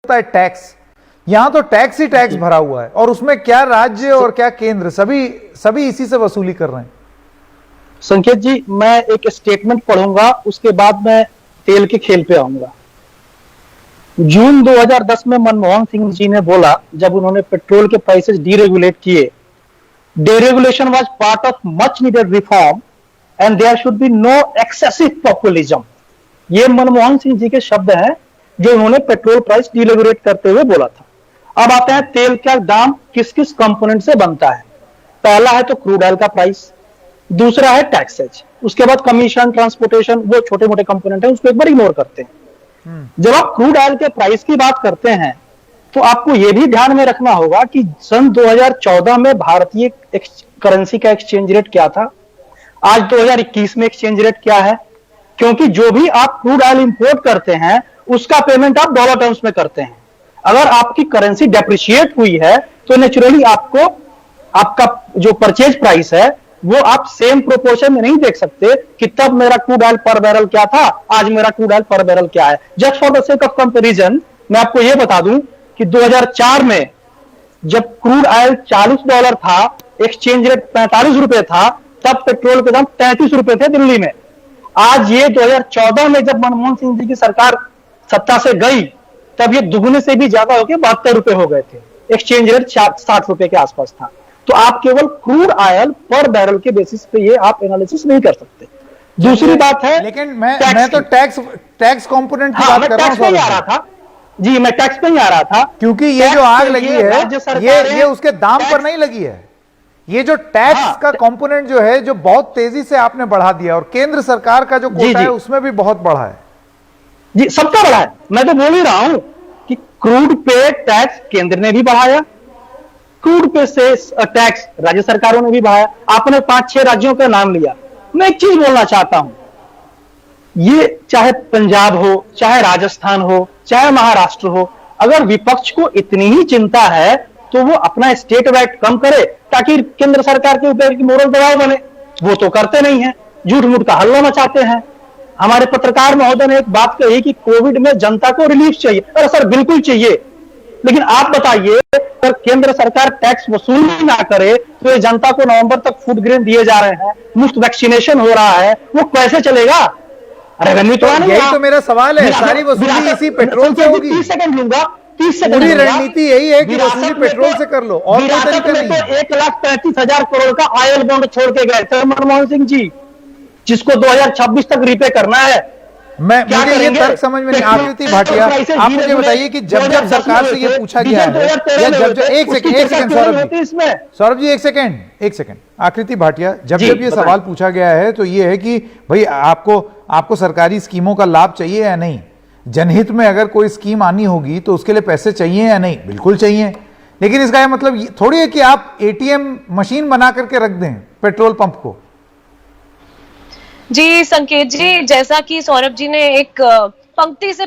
होता है टैक्स, यहां तो टैक्स ही टैक्स भरा हुआ है, और उसमें क्या राज्य और क्या केंद्र, सभी इसी से वसूली कर रहे हैं। संकेत जी, मैं एक स्टेटमेंट पढ़ूंगा, उसके बाद मैं तेल के खेल पे आऊंगा। जून 2010 में मनमोहन सिंह जी ने बोला, जब उन्होंने पेट्रोल के प्राइसेस डीरेगुलेट किए, deregulation was part of much needed reform and there should be no excessive populism। ये मनमोहन सिंह जी के शब्द हैं जो उन्होंने पेट्रोल प्राइस डीरेगुलेट करते हुए बोला था। अब आते हैं तेल का दाम किस किस कंपोनेंट से बनता है। पहला है तो क्रूड ऑयल का प्राइस, दूसरा है टैक्सेज, उसके बाद कमीशन, ट्रांसपोर्टेशन, वो छोटे मोटे कंपोनेंट है, उसको एक बार इग्नोर करते हैं। जब आप क्रूड ऑयल के प्राइस की बात करते हैं तो आपको यह भी ध्यान में रखना होगा कि सन 2014 में भारतीय करेंसी का एक्सचेंज रेट क्या था, आज 2021 में एक्सचेंज रेट क्या है। क्योंकि जो भी आप क्रूड ऑयल इंपोर्ट करते हैं उसका पेमेंट आप डॉलर टर्म्स में करते हैं। अगर आपकी करेंसी डेप्रिशिएट हुई है तो नेचुरली आपको आपका जो परचेज प्राइस है वो आप सेम प्रोपोर्शन में नहीं देख सकते कि तब मेरा क्रूड ऑयल पर बैरल क्या था, आज मेरा क्रूड ऑयल पर बैरल क्या है। Just for the sake of comparison मैं आपको यह बता दूं कि 2004 में जब क्रूड ऑयल $40 था, एक्सचेंज रेट 45 रुपए था, तब पेट्रोल के दाम 33 रुपए थे दिल्ली में। आज ये 2014 में जब मनमोहन सिंह जी की सरकार सत्ता से गई तब ये दुगने से भी ज्यादा होकर 72 रुपए हो गए थे, एक्सचेंज रेट 60 रुपए के आसपास था। तो आप केवल क्रूड ऑयल पर बैरल के बेसिस पे ये आप एनालिसिस नहीं कर सकते। दूसरी बात है, लेकिन मैं तो टैक्स कंपोनेंट की बात कर रहा हूं। आ रहा था जी, मैं टैक्स पे ही आ रहा था, क्योंकि ये जो आग लगी है ये उसके दाम पर नहीं लगी है। ये जो टैक्स का कंपोनेंट जो है, जो बहुत तेजी से आपने बढ़ा दिया, और केंद्र सरकार का जो कोटा है उसमें भी बहुत बढ़ा है जी, सबका बढ़ा है। मैं तो बोल ही रहा हूं कि क्रूड पे टैक्स केंद्र ने भी बढ़ाया, क्रूड पे से टैक्स राज्य सरकारों ने भी बढ़ाया। आपने 5-6 राज्यों का नाम लिया। मैं एक चीज बोलना चाहता हूं, ये चाहे पंजाब हो, चाहे राजस्थान हो, चाहे महाराष्ट्र हो, अगर विपक्ष को इतनी ही चिंता है तो वो अपना स्टेट वैट कम करे ताकि केंद्र सरकार के ऊपर मोरल दबाव बने। वो तो करते नहीं है, झूठ मूठ का हल्ला मचाते हैं। हमारे पत्रकार महोदय ने एक बात कही कि कोविड में जनता को रिलीफ चाहिए। अरे सर, बिल्कुल चाहिए, लेकिन आप बताइए अगर केंद्र सरकार टैक्स वसूल ना करे तो ये जनता को नवंबर तक फूड ग्रेन दिए जा रहे हैं, मुफ्त वैक्सीनेशन हो रहा है, वो कैसे चलेगा? रेवेन्यू तो यही तो मेरा सवाल है, सारी वसूली इसी पेट्रोल से होगी। 30 सेकंड लूंगा, 30 सेकंड। पूरी रणनीति यही है कि वसूली पेट्रोल से कर लो, और कोई तरीका नहीं है। 1,35,000 करोड़ का ऑयल बॉन्ड छोड़ के गए थे मनमोहन सिंह जी, जिसको 2026 तक रीपे करना है। मुझे ये तर्क समझ में नहीं। आकृति भाटिया, आप मुझे बताइए कि जब जब सरकार से ये पूछा गया है, या जब एक सेकंड सौरभ जी, एक सेकंड आकृति भाटिया, जब ये सवाल पूछा गया है तो ये है कि भाई आपको सरकारी स्कीमों का लाभ चाहिए या नहीं, जनहित में अगर कोई स्कीम आनी होगी तो उसके लिए पैसे चाहिए या नहीं? बिल्कुल चाहिए। लेकिन इसका यह मतलब थोड़ी है कि आप एटीएम मशीन बना करके रख दें पेट्रोल पंप को। जी संकेत जी, जैसा कि सौरभ जी ने एक पंक्ति से